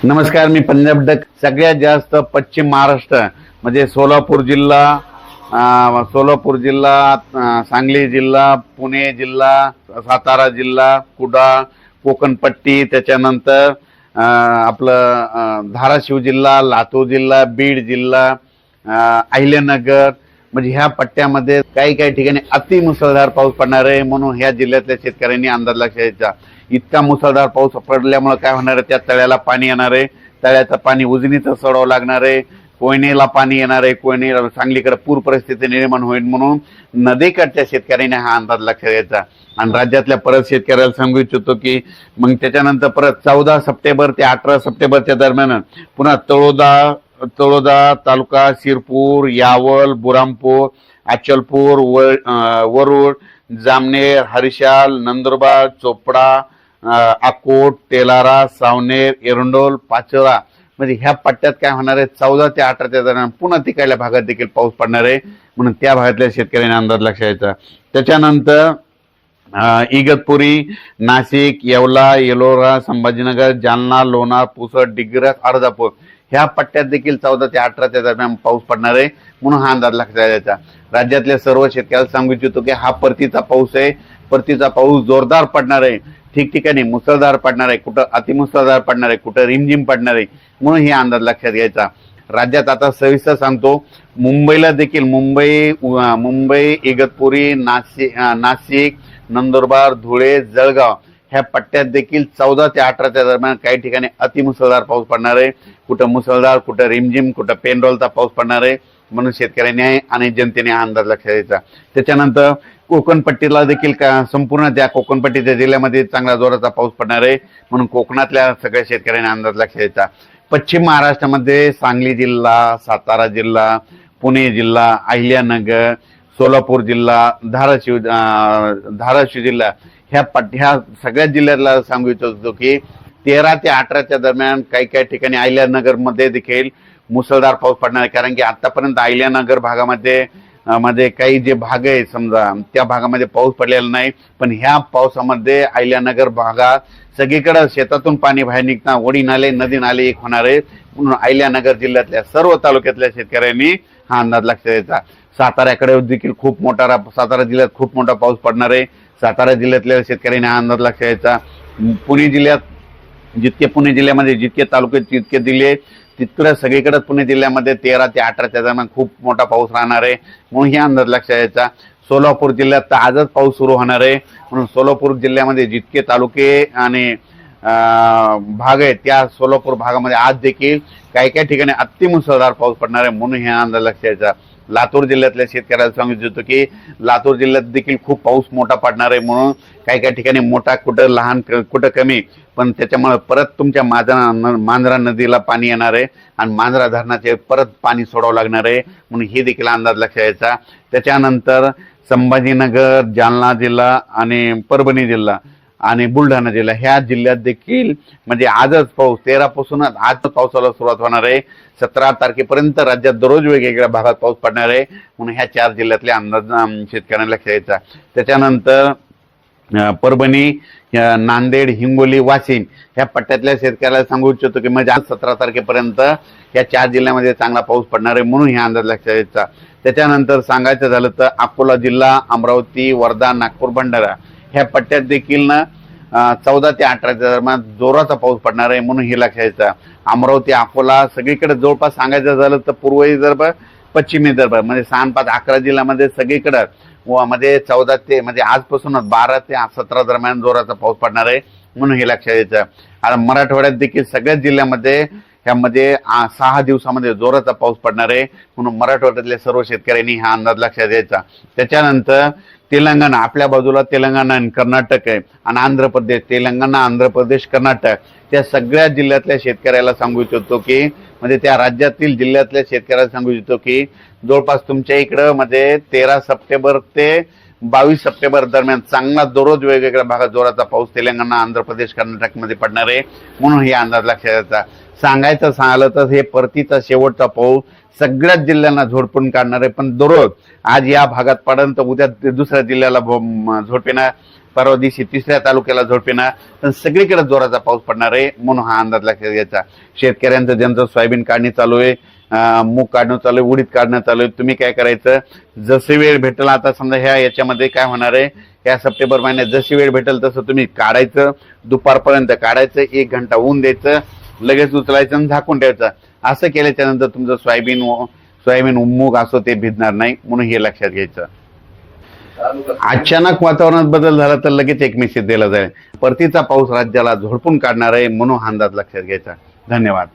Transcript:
नमस्कार, मी पंजाब डक. सगळ्यात जास्त पश्चिम महाराष्ट्र म्हणजे सोलापूर जिल्हा, सांगली जिल्हा, पुणे जिल्हा, सातारा जिल्हा, कुडाळ, कोकणपट्टी, त्याच्यानंतर आपलं धाराशिव जिल्हा, लातूर जिल्हा, बीड जिल्हा, अहिल्यानगर, म्हणजे ह्या पट्ट्यामध्ये काही काही ठिकाणी अति मुसळधार पाऊस पडणार आहे. म्हणून ह्या जिल्ह्यातल्या शेतकऱ्यांनी अंदाज लक्षात घ्यायचा. इतका मुसळधार पाऊस पडल्यामुळे काय होणार आहे, त्या तळ्याला पाणी येणार आहे. तळ्याचं पाणी उजनीचं सोडावं लागणार आहे. कोयनेला पाणी येणार आहे. कोयने सांगलीकडे पूर परिस्थिती निर्माण होईल. म्हणून नदीकडच्या शेतकऱ्यांनी हा अंदाज लक्षात घ्यायचा. आणि राज्यातल्या परत शेतकऱ्याला सांगू इच्छितो की मग त्याच्यानंतर परत 14 सप्टेंबर ते 18 सप्टेंबरच्या दरम्यान पुन्हा तळोदा तालुका, शिरपूर, यावल, बुरामपूर, अचलपूर, वरुड, जामनेर, हरिशाल, नंदुरबार, चोपडा, अकोट, तेलारा, सावनेर, एरंडोल, पाचोरा, म्हणजे ह्या पट्ट्यात काय होणार आहे, 14 ते 18च्या दरम्यान पुन्हा तिकडल्या भागात देखील पाऊस पडणार आहे. म्हणून त्या भागातल्या शेतकऱ्यांनी अंदाज लक्षात घ्यायचा. त्याच्यानंतर इगतपुरी, नाशिक, येवला, येलोरा, संभाजीनगर, जालना, लोणार, पुसद, डिग्रस, अर्धापूर ह्या पट्ट्यात देखील 14 ते 18च्या दरम्यान पाऊस पडणार आहे. म्हणून हा अंदाज लक्षात घ्यायचा. राज्यातल्या सर्व शेतकऱ्याला सांगू इच्छितो की हा परतीचा पाऊस आहे. परतीचा पाऊस जोरदार पडणार आहे. ठिकठिकाणी मुसळधार पडणार आहे, कुठं अतिमुसळधार पडणार आहे, कुठं रिमझिम पडणार आहे. म्हणून हे अंदाज लक्षात घ्यायचा. राज्यात आता सविस्तर सांगतो, मुंबईला देखील मुंबई, इगतपुरी, नाशिक, नंदुरबार, धुळे, जळगाव ह्या पट्ट्यात देखील 14 ते 18च्या दरम्यान काही ठिकाणी अतिमुसळधार पाऊस पडणार आहे. कुठं मुसळधार, कुठं रिमझिम, कुठं पेनरोलचा पाऊस पडणार आहे. म्हणून शेतकऱ्यांनी आणि जनतेने हा अंदाज लक्षात द्यायचा. त्याच्यानंतर कोकणपट्टीला देखील संपूर्ण त्या कोकणपट्टीच्या जिल्ह्यामध्ये चांगला जोराचा पाऊस पडणार आहे. म्हणून कोकणातल्या सगळ्या शेतकऱ्यांनी अंदाज लक्षात द्यायचा. पश्चिम महाराष्ट्रामध्ये सांगली जिल्हा, सातारा जिल्हा, पुणे जिल्हा, अहिल्यानगर, सोलापूर जिल्हा, धाराशिव जिल्हा ह्या सगळ्या जिल्ह्यातला सांगू इच्छितो की 13 ते 18च्या दरम्यान काही काही ठिकाणी अहिल्यानगर मध्ये देखील मुसळधार पाऊस पडणार आहे. कारण की आतापर्यंत अहिल्यानगर भागामध्ये काही जे भाग आहे समजा त्या भागामध्ये पाऊस पडलेला नाही. पण ह्या पावसामध्ये अहिल्यानगर भागात सगळीकडे शेतातून पाणी बाहेर निघता ओढी नाले, नदी नाले एक होणार आहे. म्हणून अहिल्यानगर जिल्ह्यातल्या सर्व तालुक्यातल्या शेतकऱ्यांनी हा अंदाज लक्षात द्यायचा. सातारा जिल्ह्यात खूप मोठा पाऊस पडणार आहे. सातारा जिल्ह्यातल्या शेतकऱ्यांनी हा अंदाज लक्षात द्यायचा. पुणे जिल्ह्यामध्ये जितके तालुके जितके जिल्हे तितकं सगळीकडे पुणे जिल्ह्यामध्ये 13 ते 18च्या दरम्यान खूप मोठा पाऊस राहणार आहे. म्हणून हे अंदाज लक्षात द्यायचा. सोलापूर जिल्ह्यात तर आजच पाऊस सुरू होणार आहे. म्हणून सोलापूर जिल्ह्यामध्ये जितके तालुके आणि भाग आहेत त्या सोलापूर भागामध्ये आज देखील काही काही ठिकाणी अतिमुसळधार पाऊस पडणार आहे. म्हणून हे अंदाज लक्षात द्यायचा. लातूर जिल्ह्यातल्या शेतकऱ्याला सांगू इच्छितो की लातूर जिल्ह्यात देखील खूप पाऊस मोठा पडणार आहे. म्हणून काही काही ठिकाणी मोठा, कुठं लहान, कुठं कमी, पण त्याच्यामुळे परत तुमच्या मांजरा नदीला पाणी येणार आहे आणि मांजरा धरणाचे परत पाणी सोडावं लागणार आहे. म्हणून हे देखील अंदाज लक्षात यायचा. त्याच्यानंतर संभाजीनगर, जालना जिल्हा आणि परभणी जिल्हा आणि बुलढाणा जिल्हा ह्या जिल्ह्यात देखील म्हणजे आजच पाऊस 13 पासूनच आज पावसाला सुरुवात होणार आहे. 17 तारखेपर्यंत राज्यात दररोज वेगवेगळ्या भागात पाऊस पडणार आहे. म्हणून ह्या 4 जिल्ह्यातले अंदाज शेतकऱ्यांना लक्षात यायचा. त्याच्यानंतर परभणी, नांदेड, हिंगोली, वाशिम ह्या पट्ट्यातल्या शेतकऱ्याला सांगू इच्छितो की म्हणजे आज 17 तारखेपर्यंत या 4 जिल्ह्यामध्ये चांगला पाऊस पडणार आहे. म्हणून हे अंदाज लक्षात यायचा. त्याच्यानंतर सांगायचं झालं तर अकोला जिल्हा, अमरावती, वर्धा, नागपूर, भंडारा ह्या पट्ट्यात देखील 14 ते 18च्या दरम्यान जोराचा पाऊस पडणार आहे. म्हणून हे लक्षात यायचं. अमरावती, अकोला सगळीकडे जवळपास सांगायचं झालं तर पूर्व विदर्भ, पश्चिम विदर्भ म्हणजे 6, 5, 11 जिल्ह्यामध्ये सगळीकडे मध्ये 14 ते म्हणजे आजपासूनच 12 ते 17 दरम्यान जोराचा पाऊस पडणार आहे. म्हणून हे लक्षात यायचं. आता मराठवाड्यात देखील सगळ्याच जिल्ह्यामध्ये ह्यामध्ये 6 दिवसामध्ये जोराचा पाऊस पडणार आहे. म्हणून मराठवाड्यातल्या सर्व शेतकऱ्यांनी हा अंदाज लक्षात द्यायचा. त्याच्यानंतर तेलंगणा, आपल्या बाजूला तेलंगणा आणि कर्नाटक आहे आणि आंध्र प्रदेश, तेलंगणा, आंध्र प्रदेश, कर्नाटक त्या सगळ्या जिल्ह्यातल्या शेतकऱ्याला सांगू इच्छितो की म्हणजे त्या राज्यातील जिल्ह्यातल्या शेतकऱ्याला सांगू इच्छितो की जवळपास तुमच्या इकडं म्हणजे 13 सप्टेंबर ते 22 सप्टेंबर दरम्यान चांगला दररोज वेगवेगळ्या भागात जोराचा पाऊस तेलंगणा, आंध्र प्रदेश, कर्नाटकमध्ये पडणार आहे. म्हणून हे अंदाज लक्षात यायचा. सांगायचं झालं तर हे परतीचा शेवटचा पाऊस सगळ्याच जिल्ह्यांना झोडपून काढणार आहे. पण दररोज आज या भागात पडन तर उद्या दुसऱ्या जिल्ह्याला झोडपिणार परवा दिवशी तिसऱ्या तालुक्याला झोडपिणार, तर सगळीकडे जोराचा पाऊस पडणार आहे म्हणून हा अंदाज लक्षात घ्यायचा. शेतकऱ्यांचं ज्यांचं सोयाबीन काढणी चालू आहे, मूग काढणं चालू आहे, उडीद काढणं चालू आहे, तुम्ही काय करायचं, जसे वेळ भेटेल, आता समजा याच्यामध्ये काय होणार आहे, या सप्टेंबर महिन्यात जशी वेळ भेटेल तसं तुम्ही काढायचं, दुपारपर्यंत काढायचं, 1 घंटा ऊन द्यायचं, लगेच उचलायचं आणि झाकून ठेवायचं. असं केल्याच्या नंतर तुमचं सोयाबीन मूग असो ते भिजणार नाही म्हणून हे लक्षात घ्यायचं. अचानक वातावरणात बदल झाला तर लगेच एक मेसेज दिला जाईल. परतीचा पाऊस राज्याला झोडपून काढणार आहे म्हणून हा अंदाज लक्षात घ्यायचा. धन्यवाद.